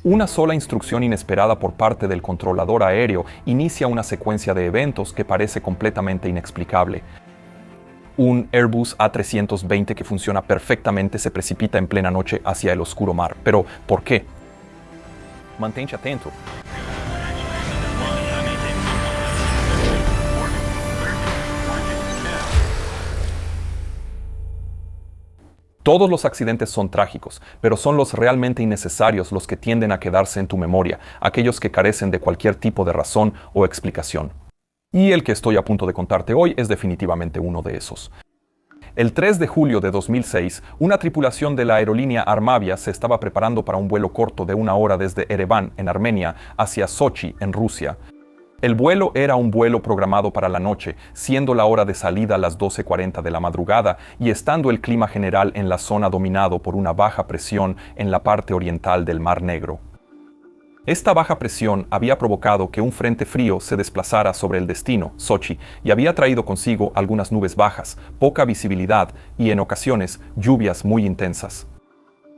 Una sola instrucción inesperada por parte del controlador aéreo inicia una secuencia de eventos que parece completamente inexplicable. Un Airbus A320 que funciona perfectamente se precipita en plena noche hacia el oscuro mar. ¿Pero por qué? Mantente atento. Todos los accidentes son trágicos, pero son los realmente innecesarios los que tienden a quedarse en tu memoria, aquellos que carecen de cualquier tipo de razón o explicación. Y el que estoy a punto de contarte hoy es definitivamente uno de esos. El 3 de julio de 2006, una tripulación de la aerolínea Armavia se estaba preparando para un vuelo corto de 1 hora desde Ereván, en Armenia, hacia Sochi, en Rusia. El vuelo era un vuelo programado para la noche, siendo la hora de salida a las 12:40 de la madrugada y estando el clima general en la zona dominado por una baja presión en la parte oriental del Mar Negro. Esta baja presión había provocado que un frente frío se desplazara sobre el destino, Sochi, y había traído consigo algunas nubes bajas, poca visibilidad y, en ocasiones, lluvias muy intensas.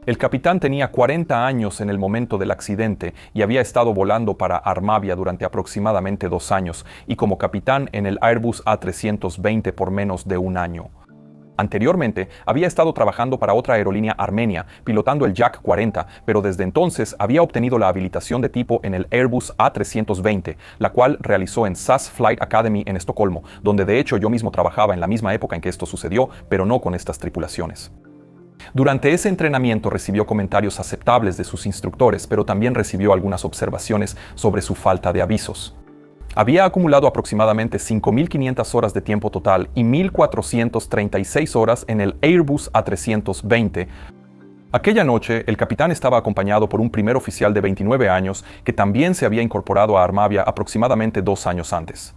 El capitán tenía 40 años en el momento del accidente y había estado volando para Armavia durante aproximadamente 2 años y como capitán en el Airbus A320 por menos de 1 año. Anteriormente, había estado trabajando para otra aerolínea armenia, pilotando el Yak 40, pero desde entonces había obtenido la habilitación de tipo en el Airbus A320, la cual realizó en SAS Flight Academy en Estocolmo, donde de hecho yo mismo trabajaba en la misma época en que esto sucedió, pero no con estas tripulaciones. Durante ese entrenamiento recibió comentarios aceptables de sus instructores, pero también recibió algunas observaciones sobre su falta de avisos. Había acumulado aproximadamente 5.500 horas de tiempo total y 1.436 horas en el Airbus A320. Aquella noche, el capitán estaba acompañado por un primer oficial de 29 años que también se había incorporado a Armavia aproximadamente 2 años antes.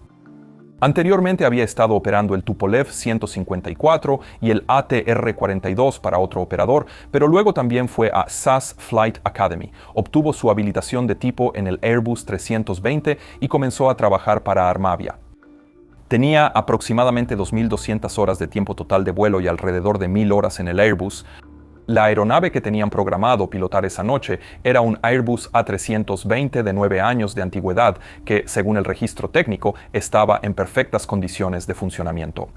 Anteriormente había estado operando el Tupolev 154 y el ATR-42 para otro operador, pero luego también fue a SAS Flight Academy, obtuvo su habilitación de tipo en el Airbus 320 y comenzó a trabajar para Armavia. Tenía aproximadamente 2.200 horas de tiempo total de vuelo y alrededor de 1.000 horas en el Airbus. La aeronave que tenían programado pilotar esa noche era un Airbus A320 de 9 años de antigüedad que, según el registro técnico, estaba en perfectas condiciones de funcionamiento.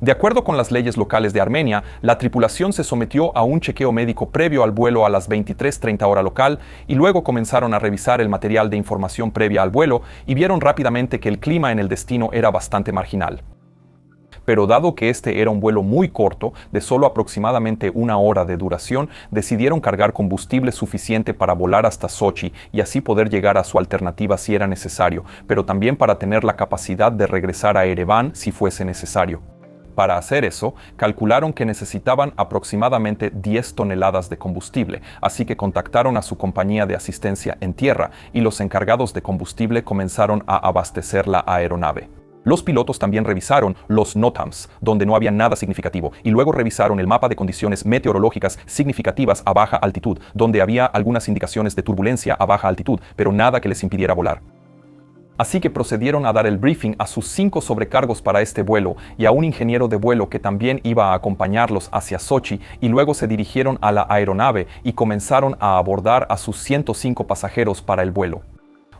De acuerdo con las leyes locales de Armenia, la tripulación se sometió a un chequeo médico previo al vuelo a las 23:30 hora local y luego comenzaron a revisar el material de información previa al vuelo y vieron rápidamente que el clima en el destino era bastante marginal. Pero dado que este era un vuelo muy corto, de solo aproximadamente 1 hora de duración, decidieron cargar combustible suficiente para volar hasta Sochi y así poder llegar a su alternativa si era necesario, pero también para tener la capacidad de regresar a Ereván si fuese necesario. Para hacer eso, calcularon que necesitaban aproximadamente 10 toneladas de combustible, así que contactaron a su compañía de asistencia en tierra y los encargados de combustible comenzaron a abastecer la aeronave. Los pilotos también revisaron los NOTAMs, donde no había nada significativo, y luego revisaron el mapa de condiciones meteorológicas significativas a baja altitud, donde había algunas indicaciones de turbulencia a baja altitud, pero nada que les impidiera volar. Así que procedieron a dar el briefing a sus 5 sobrecargos para este vuelo y a un ingeniero de vuelo que también iba a acompañarlos hacia Sochi, y luego se dirigieron a la aeronave y comenzaron a abordar a sus 105 pasajeros para el vuelo.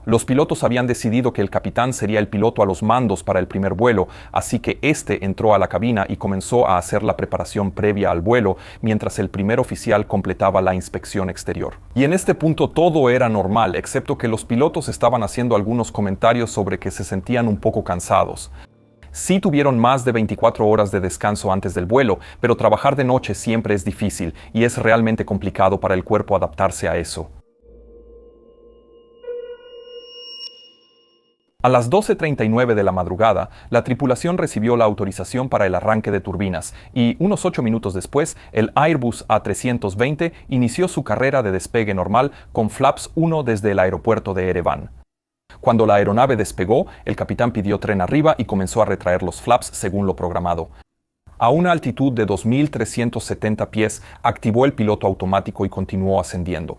Los pilotos habían decidido que el capitán sería el piloto a los mandos para el primer vuelo, así que este entró a la cabina y comenzó a hacer la preparación previa al vuelo, mientras el primer oficial completaba la inspección exterior. Y en este punto todo era normal, excepto que los pilotos estaban haciendo algunos comentarios sobre que se sentían un poco cansados. Sí tuvieron más de 24 horas de descanso antes del vuelo, pero trabajar de noche siempre es difícil y es realmente complicado para el cuerpo adaptarse a eso. A las 12:39 de la madrugada, la tripulación recibió la autorización para el arranque de turbinas y, unos 8 minutos después, el Airbus A320 inició su carrera de despegue normal con flaps 1 desde el aeropuerto de Ereván. Cuando la aeronave despegó, el capitán pidió tren arriba y comenzó a retraer los flaps según lo programado. A una altitud de 2.370 pies, activó el piloto automático y continuó ascendiendo.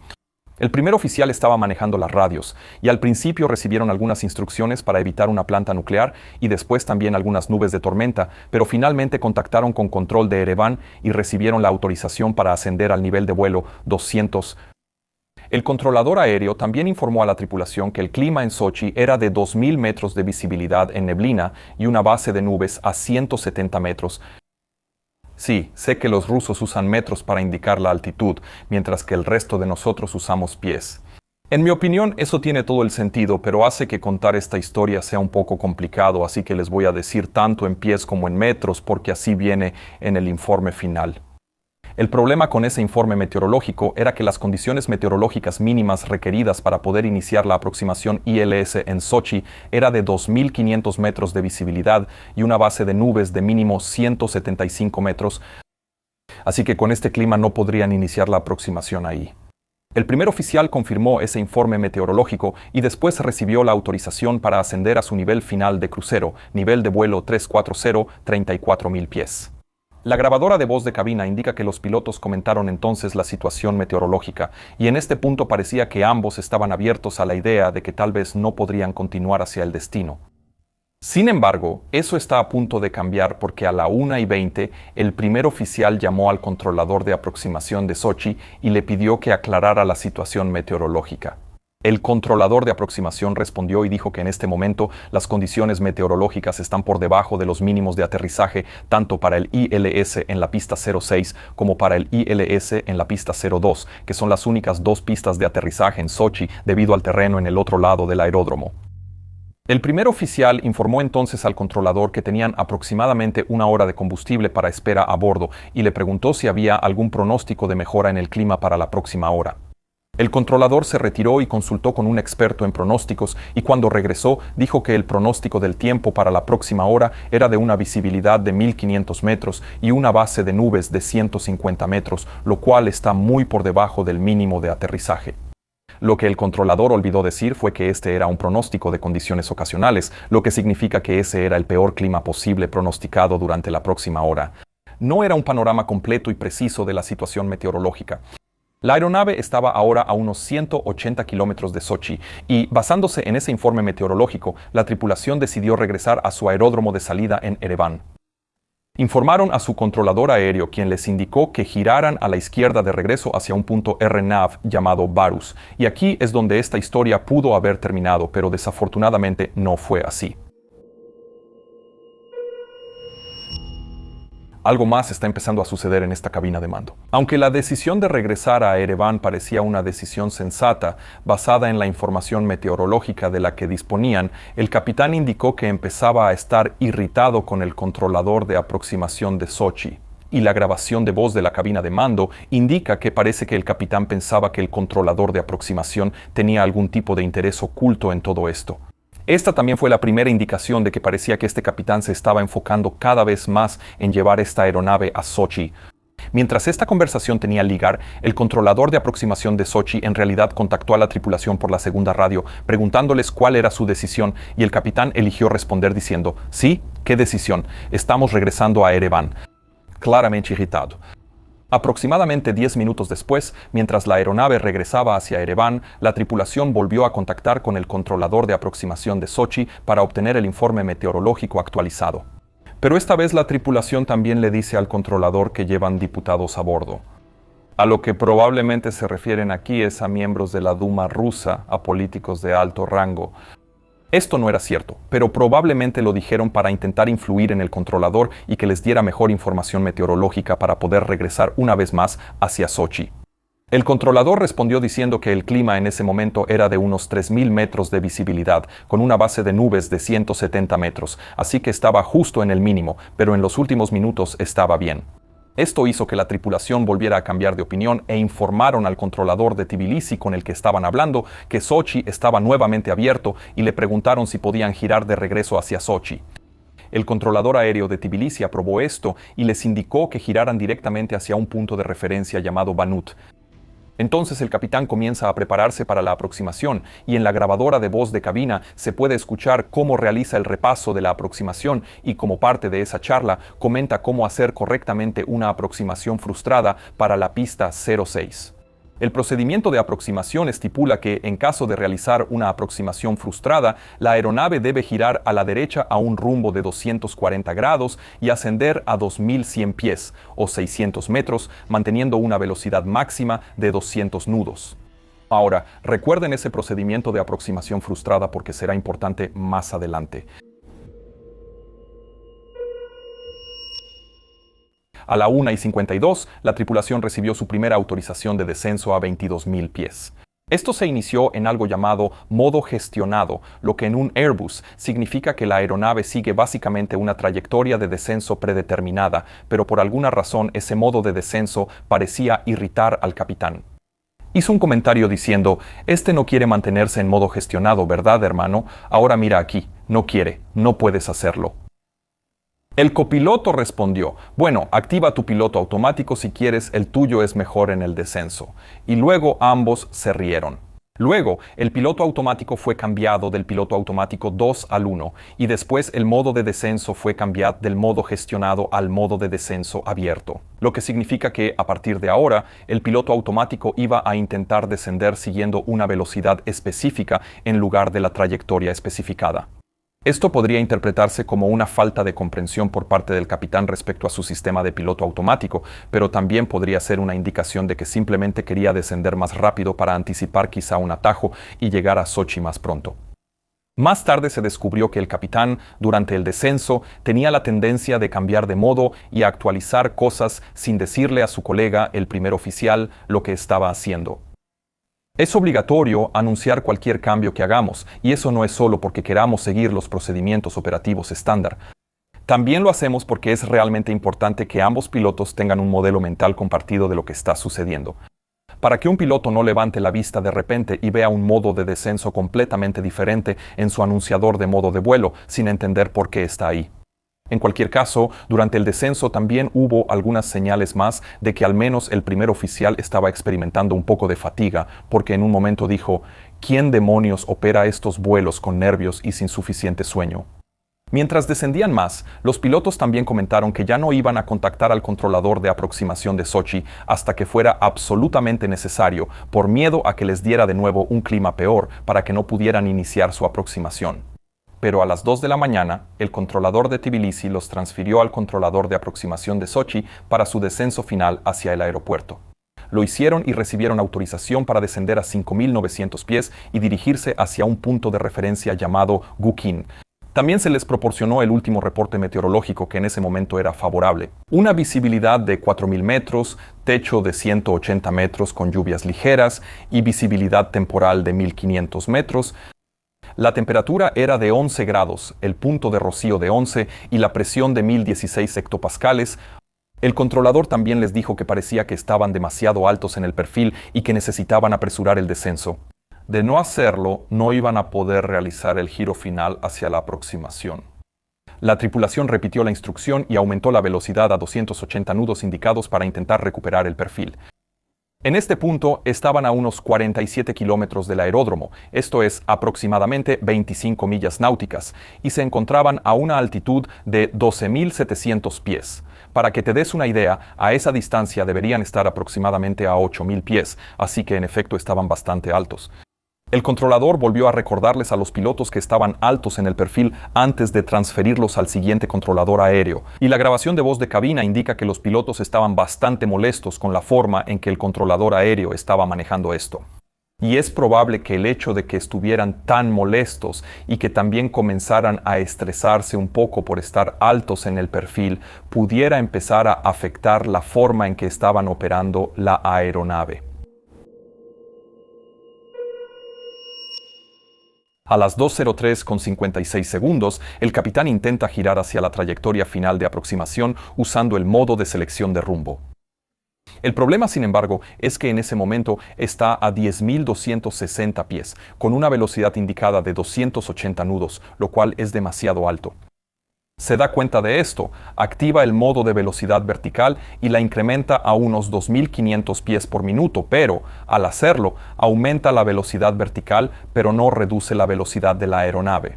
El primer oficial estaba manejando las radios, y al principio recibieron algunas instrucciones para evitar una planta nuclear y después también algunas nubes de tormenta, pero finalmente contactaron con control de Ereván y recibieron la autorización para ascender al nivel de vuelo 200. El controlador aéreo también informó a la tripulación que el clima en Sochi era de 2.000 metros de visibilidad en neblina y una base de nubes a 170 metros. Sí, sé que los rusos usan metros para indicar la altitud, mientras que el resto de nosotros usamos pies. En mi opinión, eso tiene todo el sentido, pero hace que contar esta historia sea un poco complicado, así que les voy a decir tanto en pies como en metros, porque así viene en el informe final. El problema con ese informe meteorológico era que las condiciones meteorológicas mínimas requeridas para poder iniciar la aproximación ILS en Sochi era de 2.500 metros de visibilidad y una base de nubes de mínimo 175 metros, así que con este clima no podrían iniciar la aproximación ahí. El primer oficial confirmó ese informe meteorológico y después recibió la autorización para ascender a su nivel final de crucero, nivel de vuelo 340, 34.000 pies. La grabadora de voz de cabina indica que los pilotos comentaron entonces la situación meteorológica, y en este punto parecía que ambos estaban abiertos a la idea de que tal vez no podrían continuar hacia el destino. Sin embargo, eso está a punto de cambiar porque a la 1:20 el primer oficial llamó al controlador de aproximación de Sochi y le pidió que aclarara la situación meteorológica. El controlador de aproximación respondió y dijo que en este momento las condiciones meteorológicas están por debajo de los mínimos de aterrizaje tanto para el ILS en la pista 06 como para el ILS en la pista 02, que son las únicas dos pistas de aterrizaje en Sochi debido al terreno en el otro lado del aeródromo. El primer oficial informó entonces al controlador que tenían aproximadamente una hora de combustible para espera a bordo y le preguntó si había algún pronóstico de mejora en el clima para la próxima hora. El controlador se retiró y consultó con un experto en pronósticos y cuando regresó dijo que el pronóstico del tiempo para la próxima hora era de una visibilidad de 1.500 metros y una base de nubes de 150 metros, lo cual está muy por debajo del mínimo de aterrizaje. Lo que el controlador olvidó decir fue que este era un pronóstico de condiciones ocasionales, lo que significa que ese era el peor clima posible pronosticado durante la próxima hora. No era un panorama completo y preciso de la situación meteorológica. La aeronave estaba ahora a unos 180 kilómetros de Sochi y, basándose en ese informe meteorológico, la tripulación decidió regresar a su aeródromo de salida en Ereván. Informaron a su controlador aéreo, quien les indicó que giraran a la izquierda de regreso hacia un punto RNAV llamado Varus, y aquí es donde esta historia pudo haber terminado, pero desafortunadamente no fue así. Algo más está empezando a suceder en esta cabina de mando. Aunque la decisión de regresar a Ereván parecía una decisión sensata, basada en la información meteorológica de la que disponían, el capitán indicó que empezaba a estar irritado con el controlador de aproximación de Sochi. Y la grabación de voz de la cabina de mando indica que parece que el capitán pensaba que el controlador de aproximación tenía algún tipo de interés oculto en todo esto. Esta también fue la primera indicación de que parecía que este capitán se estaba enfocando cada vez más en llevar esta aeronave a Sochi. Mientras esta conversación tenía lugar, el controlador de aproximación de Sochi en realidad contactó a la tripulación por la segunda radio, preguntándoles cuál era su decisión, y el capitán eligió responder diciendo: «Sí, ¿qué decisión? Estamos regresando a Ereván», claramente irritado. Aproximadamente 10 minutos después, mientras la aeronave regresaba hacia Ereván, la tripulación volvió a contactar con el controlador de aproximación de Sochi para obtener el informe meteorológico actualizado. Pero esta vez la tripulación también le dice al controlador que llevan diputados a bordo. A lo que probablemente se refieren aquí es a miembros de la Duma rusa, a políticos de alto rango. Esto no era cierto, pero probablemente lo dijeron para intentar influir en el controlador y que les diera mejor información meteorológica para poder regresar una vez más hacia Sochi. El controlador respondió diciendo que el clima en ese momento era de unos 3.000 metros de visibilidad, con una base de nubes de 170 metros, así que estaba justo en el mínimo, pero en los últimos minutos estaba bien. Esto hizo que la tripulación volviera a cambiar de opinión e informaron al controlador de Tbilisi con el que estaban hablando que Sochi estaba nuevamente abierto y le preguntaron si podían girar de regreso hacia Sochi. El controlador aéreo de Tbilisi aprobó esto y les indicó que giraran directamente hacia un punto de referencia llamado Banut. Entonces el capitán comienza a prepararse para la aproximación y en la grabadora de voz de cabina se puede escuchar cómo realiza el repaso de la aproximación y como parte de esa charla comenta cómo hacer correctamente una aproximación frustrada para la pista 06. El procedimiento de aproximación estipula que, en caso de realizar una aproximación frustrada, la aeronave debe girar a la derecha a un rumbo de 240 grados y ascender a 2.100 pies, o 600 metros, manteniendo una velocidad máxima de 200 nudos. Ahora, recuerden ese procedimiento de aproximación frustrada porque será importante más adelante. A la 1:52, la tripulación recibió su primera autorización de descenso a 22.000 pies. Esto se inició en algo llamado modo gestionado, lo que en un Airbus significa que la aeronave sigue básicamente una trayectoria de descenso predeterminada, pero por alguna razón ese modo de descenso parecía irritar al capitán. Hizo un comentario diciendo: «Este no quiere mantenerse en modo gestionado, ¿verdad, hermano? Ahora mira aquí, no quiere, no puedes hacerlo». El copiloto respondió: «Bueno, activa tu piloto automático si quieres, el tuyo es mejor en el descenso». Y luego ambos se rieron. Luego, el piloto automático fue cambiado del piloto automático 2 al 1, y después el modo de descenso fue cambiado del modo gestionado al modo de descenso abierto. Lo que significa que, a partir de ahora, el piloto automático iba a intentar descender siguiendo una velocidad específica en lugar de la trayectoria especificada. Esto podría interpretarse como una falta de comprensión por parte del capitán respecto a su sistema de piloto automático, pero también podría ser una indicación de que simplemente quería descender más rápido para anticipar quizá un atajo y llegar a Sochi más pronto. Más tarde se descubrió que el capitán, durante el descenso, tenía la tendencia de cambiar de modo y a actualizar cosas sin decirle a su colega, el primer oficial, lo que estaba haciendo. Es obligatorio anunciar cualquier cambio que hagamos, y eso no es solo porque queramos seguir los procedimientos operativos estándar. También lo hacemos porque es realmente importante que ambos pilotos tengan un modelo mental compartido de lo que está sucediendo. Para que un piloto no levante la vista de repente y vea un modo de descenso completamente diferente en su anunciador de modo de vuelo, sin entender por qué está ahí. En cualquier caso, durante el descenso también hubo algunas señales más de que al menos el primer oficial estaba experimentando un poco de fatiga, porque en un momento dijo: «¿Quién demonios opera estos vuelos con nervios y sin suficiente sueño?». Mientras descendían más, los pilotos también comentaron que ya no iban a contactar al controlador de aproximación de Sochi hasta que fuera absolutamente necesario, por miedo a que les diera de nuevo un clima peor para que no pudieran iniciar su aproximación. Pero a las 2 de la mañana, el controlador de Tbilisi los transfirió al controlador de aproximación de Sochi para su descenso final hacia el aeropuerto. Lo hicieron y recibieron autorización para descender a 5.900 pies y dirigirse hacia un punto de referencia llamado Gukin. También se les proporcionó el último reporte meteorológico, que en ese momento era favorable. Una visibilidad de 4.000 metros, techo de 180 metros con lluvias ligeras y visibilidad temporal de 1.500 metros. La temperatura era de 11 grados, el punto de rocío de 11 y la presión de 1.016 hectopascales. El controlador también les dijo que parecía que estaban demasiado altos en el perfil y que necesitaban apresurar el descenso. De no hacerlo, no iban a poder realizar el giro final hacia la aproximación. La tripulación repitió la instrucción y aumentó la velocidad a 280 nudos indicados para intentar recuperar el perfil. En este punto estaban a unos 47 kilómetros del aeródromo, esto es aproximadamente 25 millas náuticas, y se encontraban a una altitud de 12.700 pies. Para que te des una idea, a esa distancia deberían estar aproximadamente a 8.000 pies, así que en efecto estaban bastante altos. El controlador volvió a recordarles a los pilotos que estaban altos en el perfil antes de transferirlos al siguiente controlador aéreo, y la grabación de voz de cabina indica que los pilotos estaban bastante molestos con la forma en que el controlador aéreo estaba manejando esto. Y es probable que el hecho de que estuvieran tan molestos y que también comenzaran a estresarse un poco por estar altos en el perfil pudiera empezar a afectar la forma en que estaban operando la aeronave. A las 2:03:56, el capitán intenta girar hacia la trayectoria final de aproximación usando el modo de selección de rumbo. El problema, sin embargo, es que en ese momento está a 10.260 pies, con una velocidad indicada de 280 nudos, lo cual es demasiado alto. Se da cuenta de esto, activa el modo de velocidad vertical y la incrementa a unos 2.500 pies por minuto, pero, al hacerlo, aumenta la velocidad vertical, pero no reduce la velocidad de la aeronave.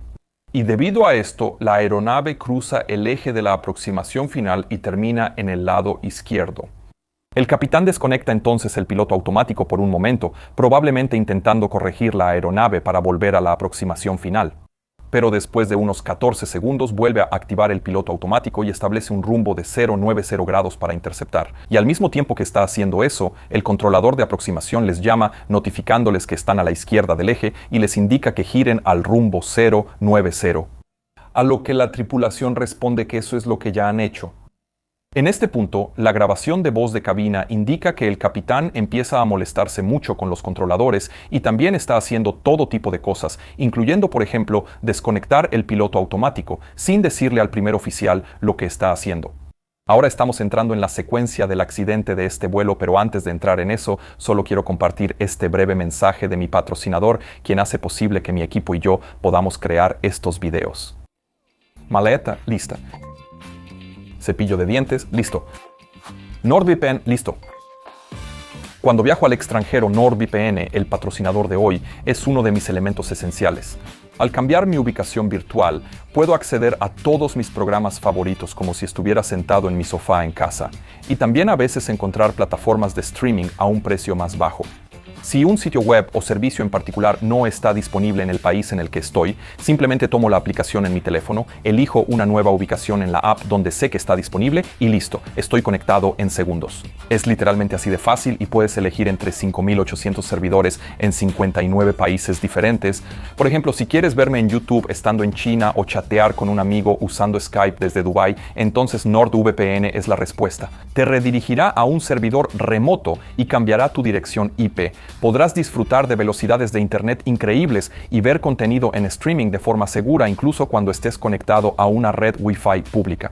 Y debido a esto, la aeronave cruza el eje de la aproximación final y termina en el lado izquierdo. El capitán desconecta entonces el piloto automático por un momento, probablemente intentando corregir la aeronave para volver a la aproximación final. pero después de unos 14 segundos vuelve a activar el piloto automático y establece un rumbo de 090 grados para interceptar. Y al mismo tiempo que está haciendo eso, el controlador de aproximación les llama notificándoles que están a la izquierda del eje y les indica que giren al rumbo 090. A lo que la tripulación responde que eso es lo que ya han hecho. En este punto, la grabación de voz de cabina indica que el capitán empieza a molestarse mucho con los controladores y también está haciendo todo tipo de cosas, incluyendo, por ejemplo, desconectar el piloto automático, sin decirle al primer oficial lo que está haciendo. Ahora estamos entrando en la secuencia del accidente de este vuelo, pero antes de entrar en eso, solo quiero compartir este breve mensaje de mi patrocinador, quien hace posible que mi equipo y yo podamos crear estos videos. Maleta, lista. Cepillo de dientes, listo. NordVPN, listo. Cuando viajo al extranjero, NordVPN, el patrocinador de hoy, es uno de mis elementos esenciales. Al cambiar mi ubicación virtual, puedo acceder a todos mis programas favoritos como si estuviera sentado en mi sofá en casa, y también a veces encontrar plataformas de streaming a un precio más bajo. Si un sitio web o servicio en particular no está disponible en el país en el que estoy, simplemente tomo la aplicación en mi teléfono, elijo una nueva ubicación en la app donde sé que está disponible y listo, estoy conectado en segundos. Es literalmente así de fácil y puedes elegir entre 5.800 servidores en 59 países diferentes. Por ejemplo, si quieres verme en YouTube estando en China o chatear con un amigo usando Skype desde Dubái, entonces NordVPN es la respuesta. Te redirigirá a un servidor remoto y cambiará tu dirección IP. Podrás disfrutar de velocidades de internet increíbles y ver contenido en streaming de forma segura incluso cuando estés conectado a una red Wi-Fi pública.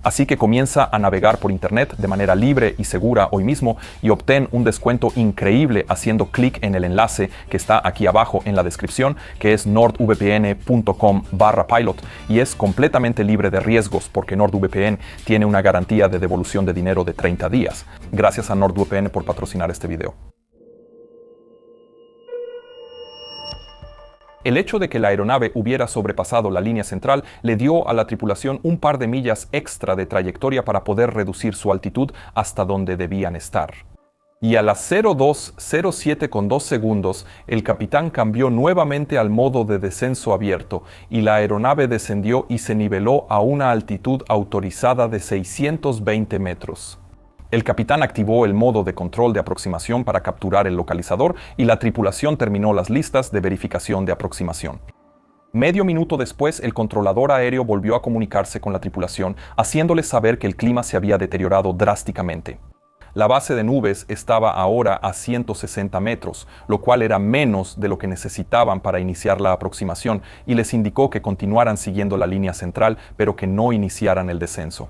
Así que comienza a navegar por internet de manera libre y segura hoy mismo y obtén un descuento increíble haciendo clic en el enlace que está aquí abajo en la descripción, que es nordvpn.com/pilot, y es completamente libre de riesgos porque NordVPN tiene una garantía de devolución de dinero de 30 días. Gracias a NordVPN por patrocinar este video. El hecho de que la aeronave hubiera sobrepasado la línea central le dio a la tripulación un par de millas extra de trayectoria para poder reducir su altitud hasta donde debían estar. Y a las 02:07 segundos, el capitán cambió nuevamente al modo de descenso abierto y la aeronave descendió y se niveló a una altitud autorizada de 620 metros. El capitán activó el modo de control de aproximación para capturar el localizador y la tripulación terminó las listas de verificación de aproximación. Medio minuto después, el controlador aéreo volvió a comunicarse con la tripulación, haciéndoles saber que el clima se había deteriorado drásticamente. La base de nubes estaba ahora a 160 metros, lo cual era menos de lo que necesitaban para iniciar la aproximación, y les indicó que continuaran siguiendo la línea central, pero que no iniciaran el descenso.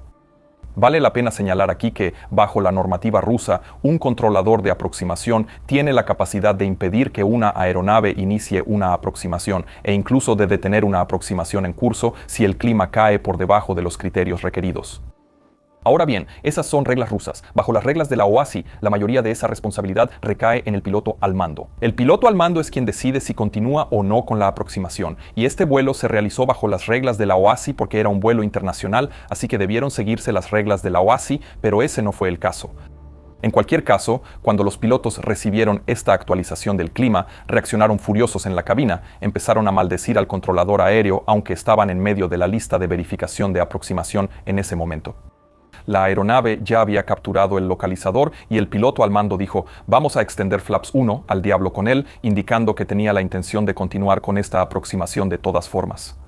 Vale la pena señalar aquí que, bajo la normativa rusa, un controlador de aproximación tiene la capacidad de impedir que una aeronave inicie una aproximación e incluso de detener una aproximación en curso si el clima cae por debajo de los criterios requeridos. Ahora bien, esas son reglas rusas. Bajo las reglas de la OASI, la mayoría de esa responsabilidad recae en el piloto al mando. El piloto al mando es quien decide si continúa o no con la aproximación, y este vuelo se realizó bajo las reglas de la OASI porque era un vuelo internacional, así que debieron seguirse las reglas de la OASI, pero ese no fue el caso. En cualquier caso, cuando los pilotos recibieron esta actualización del clima, reaccionaron furiosos en la cabina, empezaron a maldecir al controlador aéreo aunque estaban en medio de la lista de verificación de aproximación en ese momento. La aeronave ya había capturado el localizador y el piloto al mando dijo: «Vamos a extender flaps 1, al diablo con él», indicando que tenía la intención de continuar con esta aproximación de todas formas.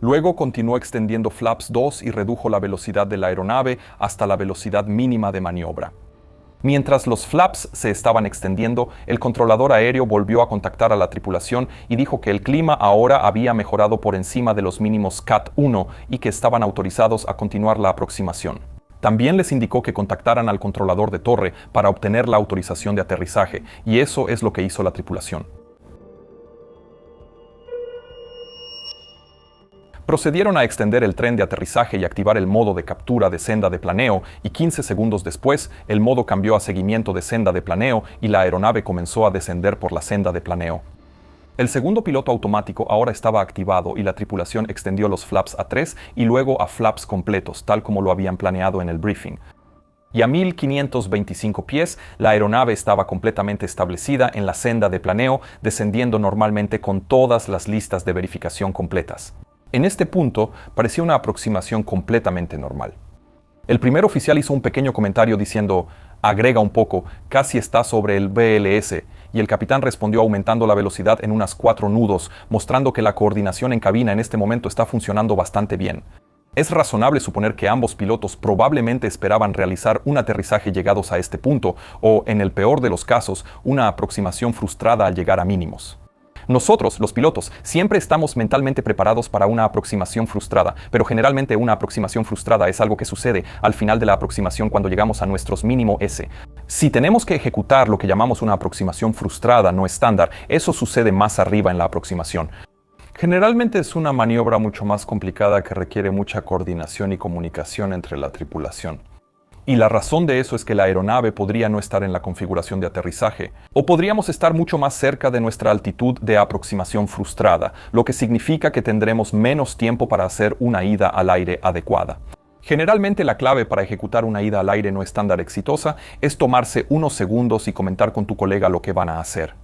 Luego continuó extendiendo flaps 2 y redujo la velocidad de la aeronave hasta la velocidad mínima de maniobra. Mientras los flaps se estaban extendiendo, el controlador aéreo volvió a contactar a la tripulación y dijo que el clima ahora había mejorado por encima de los mínimos CAT 1 y que estaban autorizados a continuar la aproximación. También les indicó que contactaran al controlador de torre para obtener la autorización de aterrizaje, y eso es lo que hizo la tripulación. Procedieron a extender el tren de aterrizaje y activar el modo de captura de senda de planeo, y 15 segundos después, el modo cambió a seguimiento de senda de planeo y la aeronave comenzó a descender por la senda de planeo. El segundo piloto automático ahora estaba activado y la tripulación extendió los flaps a 3 y luego a flaps completos, tal como lo habían planeado en el briefing. Y a 1525 pies, la aeronave estaba completamente establecida en la senda de planeo, descendiendo normalmente con todas las listas de verificación completas. En este punto, parecía una aproximación completamente normal. El primer oficial hizo un pequeño comentario diciendo, agrega un poco, casi está sobre el BLS, y el capitán respondió aumentando la velocidad en unas 4 nudos, mostrando que la coordinación en cabina en este momento está funcionando bastante bien. Es razonable suponer que ambos pilotos probablemente esperaban realizar un aterrizaje llegados a este punto, o, en el peor de los casos, una aproximación frustrada al llegar a mínimos. Nosotros, los pilotos, siempre estamos mentalmente preparados para una aproximación frustrada, pero generalmente una aproximación frustrada es algo que sucede al final de la aproximación cuando llegamos a nuestros mínimo S. Si tenemos que ejecutar lo que llamamos una aproximación frustrada no estándar, eso sucede más arriba en la aproximación. Generalmente es una maniobra mucho más complicada que requiere mucha coordinación y comunicación entre la tripulación. Y la razón de eso es que la aeronave podría no estar en la configuración de aterrizaje, o podríamos estar mucho más cerca de nuestra altitud de aproximación frustrada, lo que significa que tendremos menos tiempo para hacer una ida al aire adecuada. Generalmente la clave para ejecutar una ida al aire no estándar exitosa es tomarse unos segundos y comentar con tu colega lo que van a hacer.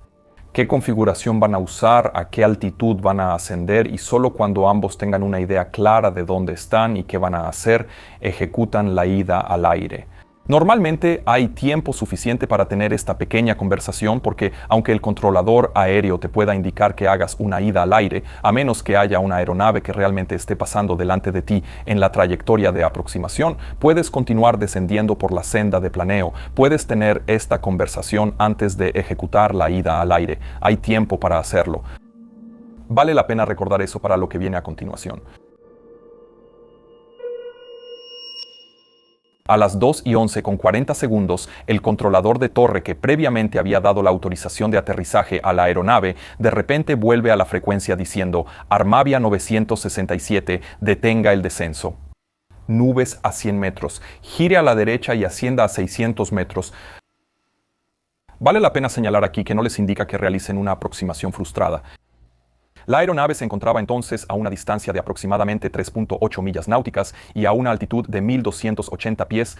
Qué configuración van a usar, a qué altitud van a ascender, y solo cuando ambos tengan una idea clara de dónde están y qué van a hacer, ejecutan la ida al aire. Normalmente hay tiempo suficiente para tener esta pequeña conversación porque aunque el controlador aéreo te pueda indicar que hagas una ida al aire, a menos que haya una aeronave que realmente esté pasando delante de ti en la trayectoria de aproximación, puedes continuar descendiendo por la senda de planeo. Puedes tener esta conversación antes de ejecutar la ida al aire. Hay tiempo para hacerlo. Vale la pena recordar eso para lo que viene a continuación. A las 2:11 con 40 segundos, el controlador de torre que previamente había dado la autorización de aterrizaje a la aeronave, de repente vuelve a la frecuencia diciendo Armavia 967, detenga el descenso. Nubes a 100 metros, gire a la derecha y ascienda a 600 metros. Vale la pena señalar aquí que no les indica que realicen una aproximación frustrada. La aeronave se encontraba entonces a una distancia de aproximadamente 3.8 millas náuticas y a una altitud de 1280 pies.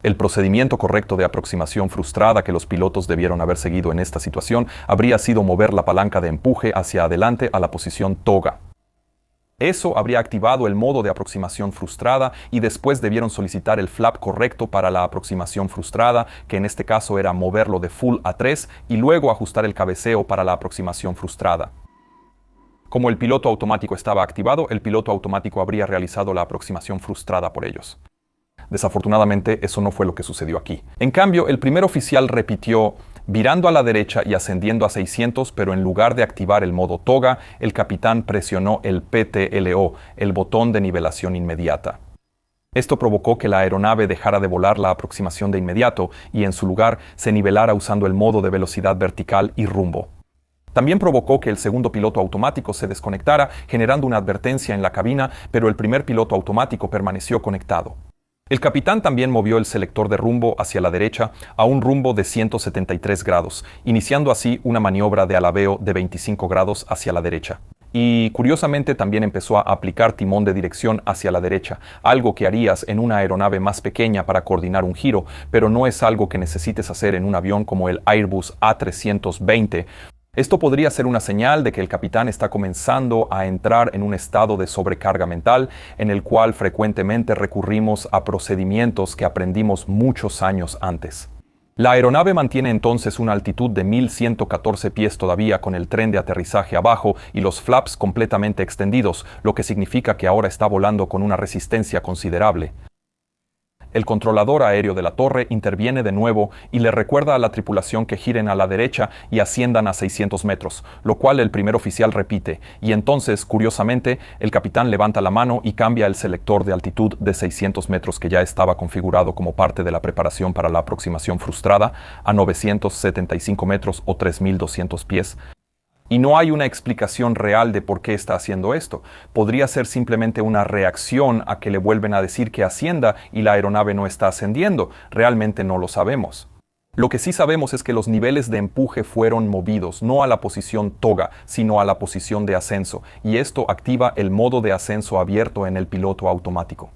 El procedimiento correcto de aproximación frustrada que los pilotos debieron haber seguido en esta situación habría sido mover la palanca de empuje hacia adelante a la posición toga. Eso habría activado el modo de aproximación frustrada y después debieron solicitar el flap correcto para la aproximación frustrada, que en este caso era moverlo de full a 3 y luego ajustar el cabeceo para la aproximación frustrada. Como el piloto automático estaba activado, el piloto automático habría realizado la aproximación frustrada por ellos. Desafortunadamente, eso no fue lo que sucedió aquí. En cambio, el primer oficial repitió, virando a la derecha y ascendiendo a 600, pero en lugar de activar el modo toga, el capitán presionó el PTLO, el botón de nivelación inmediata. Esto provocó que la aeronave dejara de volar la aproximación de inmediato y en su lugar se nivelara usando el modo de velocidad vertical y rumbo. También provocó que el segundo piloto automático se desconectara, generando una advertencia en la cabina, pero el primer piloto automático permaneció conectado. El capitán también movió el selector de rumbo hacia la derecha a un rumbo de 173 grados, iniciando así una maniobra de alabeo de 25 grados hacia la derecha. Y curiosamente también empezó a aplicar timón de dirección hacia la derecha, algo que harías en una aeronave más pequeña para coordinar un giro, pero no es algo que necesites hacer en un avión como el Airbus A320. Esto podría ser una señal de que el capitán está comenzando a entrar en un estado de sobrecarga mental en el cual frecuentemente recurrimos a procedimientos que aprendimos muchos años antes. La aeronave mantiene entonces una altitud de 1114 pies todavía con el tren de aterrizaje abajo y los flaps completamente extendidos, lo que significa que ahora está volando con una resistencia considerable. El controlador aéreo de la torre interviene de nuevo y le recuerda a la tripulación que giren a la derecha y asciendan a 600 metros, lo cual el primer oficial repite, y entonces, curiosamente, el capitán levanta la mano y cambia el selector de altitud de 600 metros que ya estaba configurado como parte de la preparación para la aproximación frustrada a 975 metros o 3200 pies. Y no hay una explicación real de por qué está haciendo esto. Podría ser simplemente una reacción a que le vuelven a decir que ascienda y la aeronave no está ascendiendo. Realmente no lo sabemos. Lo que sí sabemos es que los niveles de empuje fueron movidos, no a la posición toga, sino a la posición de ascenso, y esto activa el modo de ascenso abierto en el piloto automático.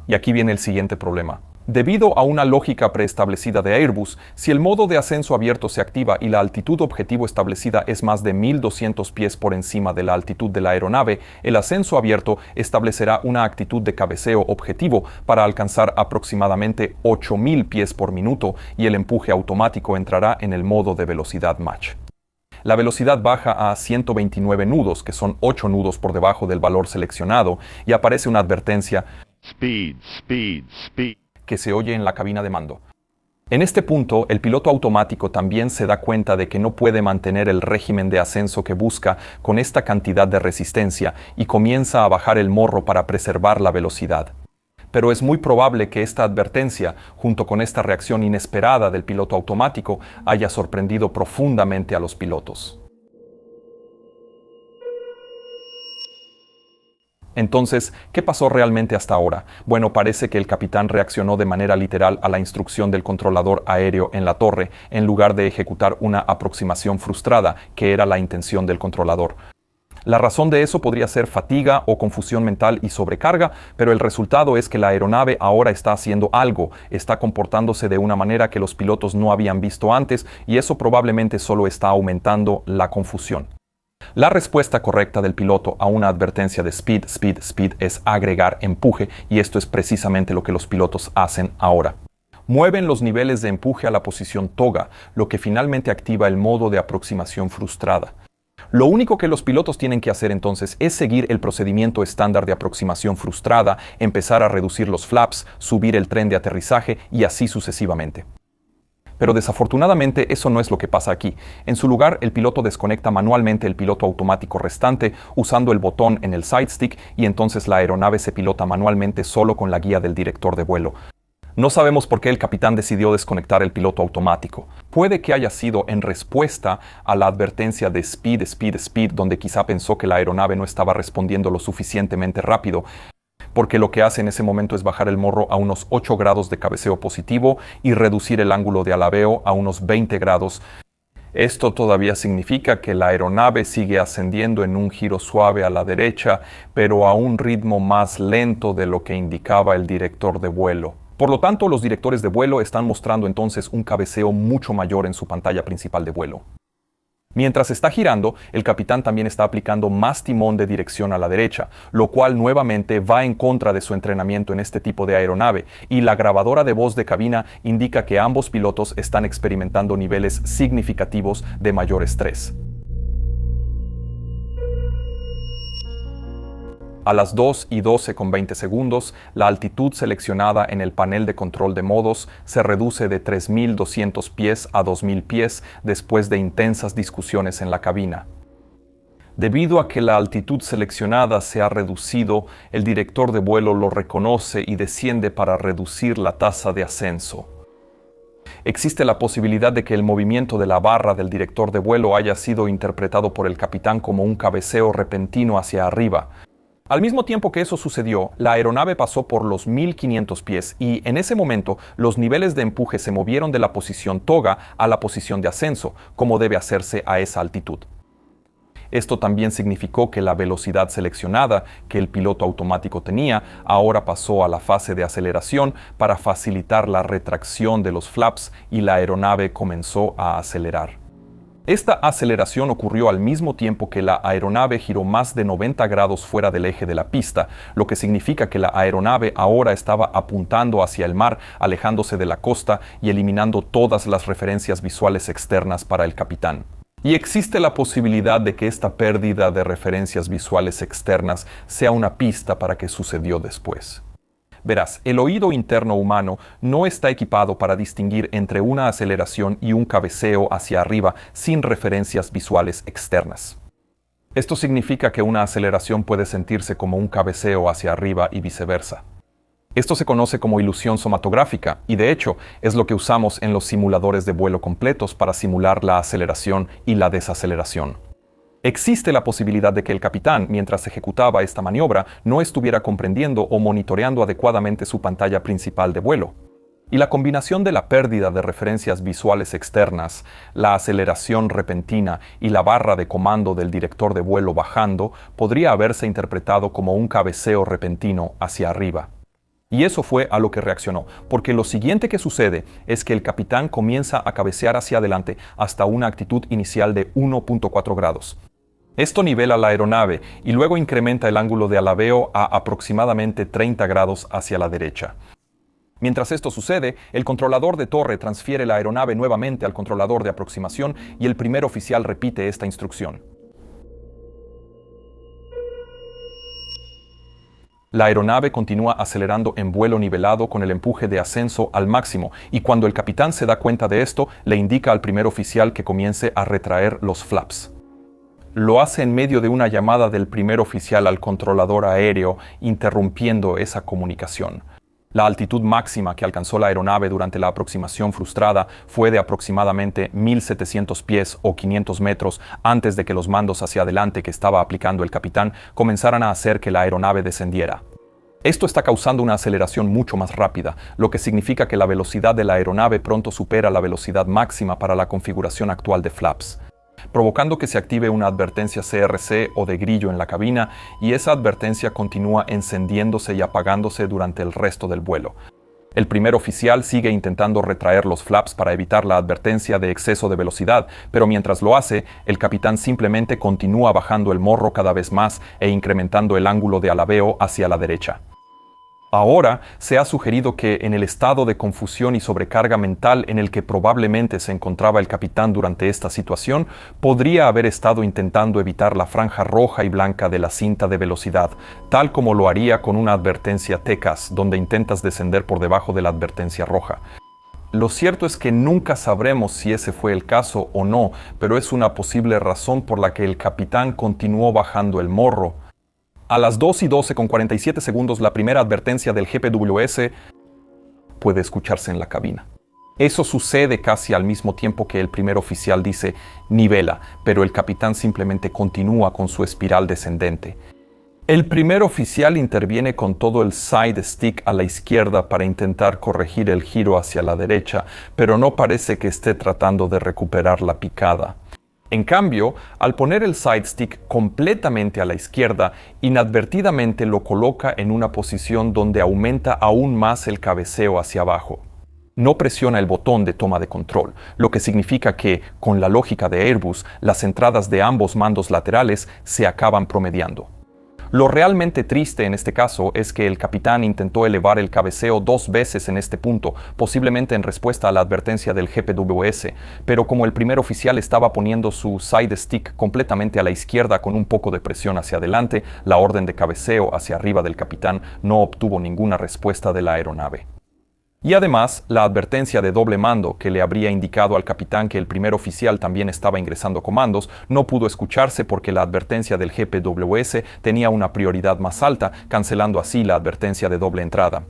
Y aquí viene el siguiente problema. Debido a una lógica preestablecida de Airbus, si el modo de ascenso abierto se activa y la altitud objetivo establecida es más de 1.200 pies por encima de la altitud de la aeronave, el ascenso abierto establecerá una actitud de cabeceo objetivo para alcanzar aproximadamente 8.000 pies por minuto y el empuje automático entrará en el modo de velocidad Mach. La velocidad baja a 129 nudos, que son 8 nudos por debajo del valor seleccionado, y aparece una advertencia Speed, speed, speed. que se oye en la cabina de mando. En este punto, el piloto automático también se da cuenta de que no puede mantener el régimen de ascenso que busca con esta cantidad de resistencia y comienza a bajar el morro para preservar la velocidad. Pero es muy probable que esta advertencia, junto con esta reacción inesperada del piloto automático, haya sorprendido profundamente a los pilotos. Entonces, ¿qué pasó realmente hasta ahora? Bueno, parece que el capitán reaccionó de manera literal a la instrucción del controlador aéreo en la torre, en lugar de ejecutar una aproximación frustrada, que era la intención del controlador. La razón de eso podría ser fatiga o confusión mental y sobrecarga, pero el resultado es que la aeronave ahora está haciendo algo, está comportándose de una manera que los pilotos no habían visto antes, y eso probablemente solo está aumentando la confusión. La respuesta correcta del piloto a una advertencia de speed, speed, speed es agregar empuje, y esto es precisamente lo que los pilotos hacen ahora. Mueven los niveles de empuje a la posición toga, lo que finalmente activa el modo de aproximación frustrada. Lo único que los pilotos tienen que hacer entonces es seguir el procedimiento estándar de aproximación frustrada, empezar a reducir los flaps, subir el tren de aterrizaje y así sucesivamente. Pero desafortunadamente eso no es lo que pasa aquí. En su lugar, el piloto desconecta manualmente el piloto automático restante usando el botón en el side stick y entonces la aeronave se pilota manualmente solo con la guía del director de vuelo. No sabemos por qué el capitán decidió desconectar el piloto automático. Puede que haya sido en respuesta a la advertencia de speed, speed, speed, donde quizá pensó que la aeronave no estaba respondiendo lo suficientemente rápido, porque lo que hace en ese momento es bajar el morro a unos 8 grados de cabeceo positivo y reducir el ángulo de alabeo a unos 20 grados. Esto todavía significa que la aeronave sigue ascendiendo en un giro suave a la derecha, pero a un ritmo más lento de lo que indicaba el director de vuelo. Por lo tanto, los directores de vuelo están mostrando entonces un cabeceo mucho mayor en su pantalla principal de vuelo. Mientras está girando, el capitán también está aplicando más timón de dirección a la derecha, lo cual nuevamente va en contra de su entrenamiento en este tipo de aeronave, y la grabadora de voz de cabina indica que ambos pilotos están experimentando niveles significativos de mayor estrés. A las 2:12:20 segundos, la altitud seleccionada en el panel de control de modos se reduce de 3.200 pies a 2.000 pies después de intensas discusiones en la cabina. Debido a que la altitud seleccionada se ha reducido, el director de vuelo lo reconoce y desciende para reducir la tasa de ascenso. Existe la posibilidad de que el movimiento de la barra del director de vuelo haya sido interpretado por el capitán como un cabeceo repentino hacia arriba. Al mismo tiempo que eso sucedió, la aeronave pasó por los 1.500 pies y en ese momento los niveles de empuje se movieron de la posición toga a la posición de ascenso, como debe hacerse a esa altitud. Esto también significó que la velocidad seleccionada que el piloto automático tenía ahora pasó a la fase de aceleración para facilitar la retracción de los flaps y la aeronave comenzó a acelerar. Esta aceleración ocurrió al mismo tiempo que la aeronave giró más de 90 grados fuera del eje de la pista, lo que significa que la aeronave ahora estaba apuntando hacia el mar, alejándose de la costa y eliminando todas las referencias visuales externas para el capitán. Y existe la posibilidad de que esta pérdida de referencias visuales externas sea una pista para qué sucedió después. Verás, el oído interno humano no está equipado para distinguir entre una aceleración y un cabeceo hacia arriba sin referencias visuales externas. Esto significa que una aceleración puede sentirse como un cabeceo hacia arriba y viceversa. Esto se conoce como ilusión somatográfica y de hecho es lo que usamos en los simuladores de vuelo completos para simular la aceleración y la desaceleración. Existe la posibilidad de que el capitán, mientras ejecutaba esta maniobra, no estuviera comprendiendo o monitoreando adecuadamente su pantalla principal de vuelo. Y la combinación de la pérdida de referencias visuales externas, la aceleración repentina y la barra de comando del director de vuelo bajando podría haberse interpretado como un cabeceo repentino hacia arriba. Y eso fue a lo que reaccionó, porque lo siguiente que sucede es que el capitán comienza a cabecear hacia adelante hasta una actitud inicial de 1.4 grados. Esto nivela la aeronave y luego incrementa el ángulo de alabeo a aproximadamente 30 grados hacia la derecha. Mientras esto sucede, el controlador de torre transfiere la aeronave nuevamente al controlador de aproximación y el primer oficial repite esta instrucción. La aeronave continúa acelerando en vuelo nivelado con el empuje de ascenso al máximo y cuando el capitán se da cuenta de esto, le indica al primer oficial que comience a retraer los flaps. Lo hace en medio de una llamada del primer oficial al controlador aéreo, interrumpiendo esa comunicación. La altitud máxima que alcanzó la aeronave durante la aproximación frustrada fue de aproximadamente 1.700 pies o 500 metros antes de que los mandos hacia adelante que estaba aplicando el capitán comenzaran a hacer que la aeronave descendiera. Esto está causando una aceleración mucho más rápida, lo que significa que la velocidad de la aeronave pronto supera la velocidad máxima para la configuración actual de flaps, provocando que se active una advertencia CRC o de grillo en la cabina y esa advertencia continúa encendiéndose y apagándose durante el resto del vuelo. El primer oficial sigue intentando retraer los flaps para evitar la advertencia de exceso de velocidad, pero mientras lo hace, el capitán simplemente continúa bajando el morro cada vez más e incrementando el ángulo de alabeo hacia la derecha. Ahora se ha sugerido que en el estado de confusión y sobrecarga mental en el que probablemente se encontraba el capitán durante esta situación, podría haber estado intentando evitar la franja roja y blanca de la cinta de velocidad, tal como lo haría con una advertencia TCAS, donde intentas descender por debajo de la advertencia roja. Lo cierto es que nunca sabremos si ese fue el caso o no, pero es una posible razón por la que el capitán continuó bajando el morro. A las 2:12:47 segundos, la primera advertencia del GPWS puede escucharse en la cabina. Eso sucede casi al mismo tiempo que el primer oficial dice nivela, pero el capitán simplemente continúa con su espiral descendente. El primer oficial interviene con todo el side stick a la izquierda para intentar corregir el giro hacia la derecha, pero no parece que esté tratando de recuperar la picada. En cambio, al poner el side stick completamente a la izquierda, inadvertidamente lo coloca en una posición donde aumenta aún más el cabeceo hacia abajo. No presiona el botón de toma de control, lo que significa que, con la lógica de Airbus, las entradas de ambos mandos laterales se acaban promediando. Lo realmente triste en este caso es que el capitán intentó elevar el cabeceo 2 veces en este punto, posiblemente en respuesta a la advertencia del GPWS, pero como el primer oficial estaba poniendo su side stick completamente a la izquierda con un poco de presión hacia adelante, la orden de cabeceo hacia arriba del capitán no obtuvo ninguna respuesta de la aeronave. Y además, la advertencia de doble mando que le habría indicado al capitán que el primer oficial también estaba ingresando comandos no pudo escucharse porque la advertencia del GPWS tenía una prioridad más alta, cancelando así la advertencia de doble entrada.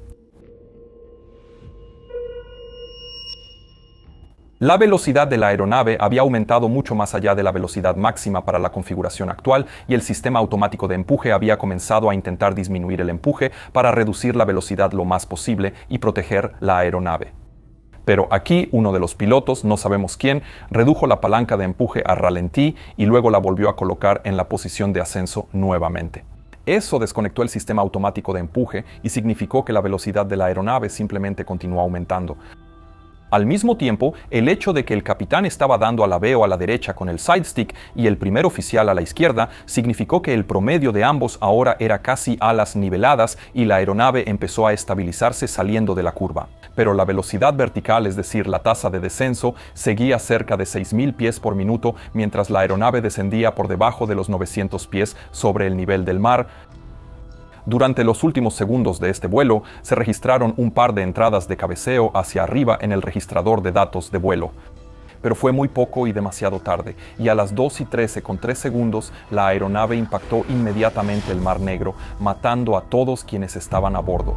La velocidad de la aeronave había aumentado mucho más allá de la velocidad máxima para la configuración actual y el sistema automático de empuje había comenzado a intentar disminuir el empuje para reducir la velocidad lo más posible y proteger la aeronave. Pero aquí uno de los pilotos, no sabemos quién, redujo la palanca de empuje a ralentí y luego la volvió a colocar en la posición de ascenso nuevamente. Eso desconectó el sistema automático de empuje y significó que la velocidad de la aeronave simplemente continuó aumentando. Al mismo tiempo, el hecho de que el capitán estaba dando alabeo a la derecha con el side stick y el primer oficial a la izquierda significó que el promedio de ambos ahora era casi alas niveladas y la aeronave empezó a estabilizarse saliendo de la curva. Pero la velocidad vertical, es decir, la tasa de descenso, seguía cerca de 6.000 pies por minuto mientras la aeronave descendía por debajo de los 900 pies sobre el nivel del mar. Durante los últimos segundos de este vuelo, se registraron un par de entradas de cabeceo hacia arriba en el registrador de datos de vuelo. Pero fue muy poco y demasiado tarde, y a las 2:13:3 segundos, la aeronave impactó inmediatamente el Mar Negro, matando a todos quienes estaban a bordo.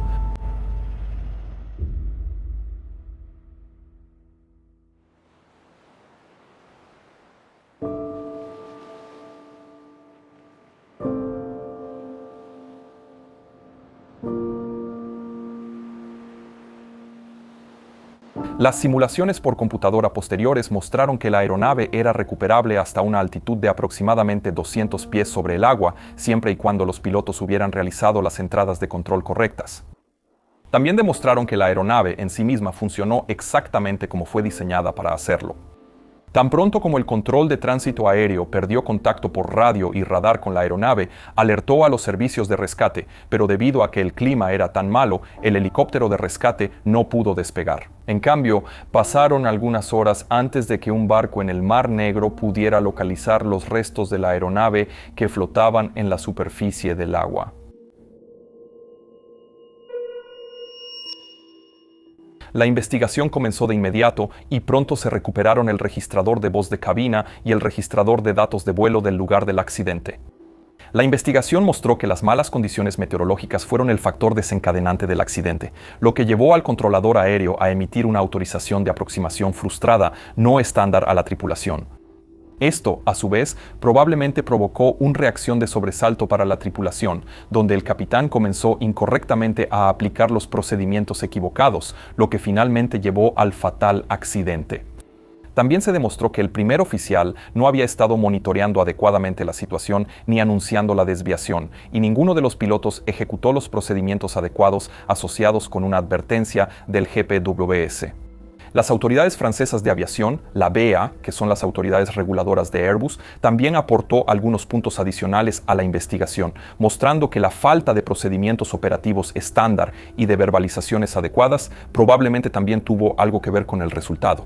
Las simulaciones por computadora posteriores mostraron que la aeronave era recuperable hasta una altitud de aproximadamente 200 pies sobre el agua, siempre y cuando los pilotos hubieran realizado las entradas de control correctas. También demostraron que la aeronave en sí misma funcionó exactamente como fue diseñada para hacerlo. Tan pronto como el control de tránsito aéreo perdió contacto por radio y radar con la aeronave, alertó a los servicios de rescate, pero debido a que el clima era tan malo, el helicóptero de rescate no pudo despegar. En cambio, pasaron algunas horas antes de que un barco en el Mar Negro pudiera localizar los restos de la aeronave que flotaban en la superficie del agua. La investigación comenzó de inmediato y pronto se recuperaron el registrador de voz de cabina y el registrador de datos de vuelo del lugar del accidente. La investigación mostró que las malas condiciones meteorológicas fueron el factor desencadenante del accidente, lo que llevó al controlador aéreo a emitir una autorización de aproximación frustrada no estándar a la tripulación. Esto, a su vez, probablemente provocó una reacción de sobresalto para la tripulación, donde el capitán comenzó incorrectamente a aplicar los procedimientos equivocados, lo que finalmente llevó al fatal accidente. También se demostró que el primer oficial no había estado monitoreando adecuadamente la situación ni anunciando la desviación, y ninguno de los pilotos ejecutó los procedimientos adecuados asociados con una advertencia del GPWS. Las autoridades francesas de aviación, la BEA, que son las autoridades reguladoras de Airbus, también aportó algunos puntos adicionales a la investigación, mostrando que la falta de procedimientos operativos estándar y de verbalizaciones adecuadas probablemente también tuvo algo que ver con el resultado.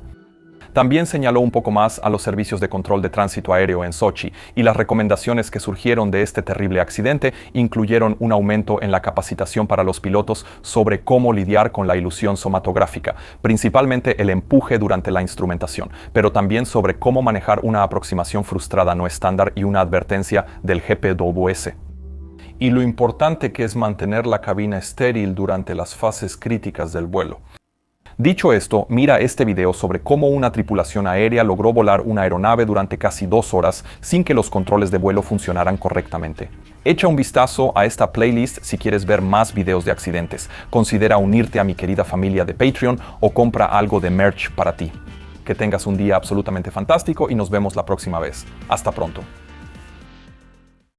También señaló un poco más a los servicios de control de tránsito aéreo en Sochi, y las recomendaciones que surgieron de este terrible accidente incluyeron un aumento en la capacitación para los pilotos sobre cómo lidiar con la ilusión somatográfica, principalmente el empuje durante la instrumentación, pero también sobre cómo manejar una aproximación frustrada no estándar y una advertencia del GPWS. Y lo importante que es mantener la cabina estéril durante las fases críticas del vuelo. Dicho esto, mira este video sobre cómo una tripulación aérea logró volar una aeronave durante casi 2 horas sin que los controles de vuelo funcionaran correctamente. Echa un vistazo a esta playlist si quieres ver más videos de accidentes. Considera unirte a mi querida familia de Patreon o compra algo de merch para ti. Que tengas un día absolutamente fantástico y nos vemos la próxima vez. Hasta pronto.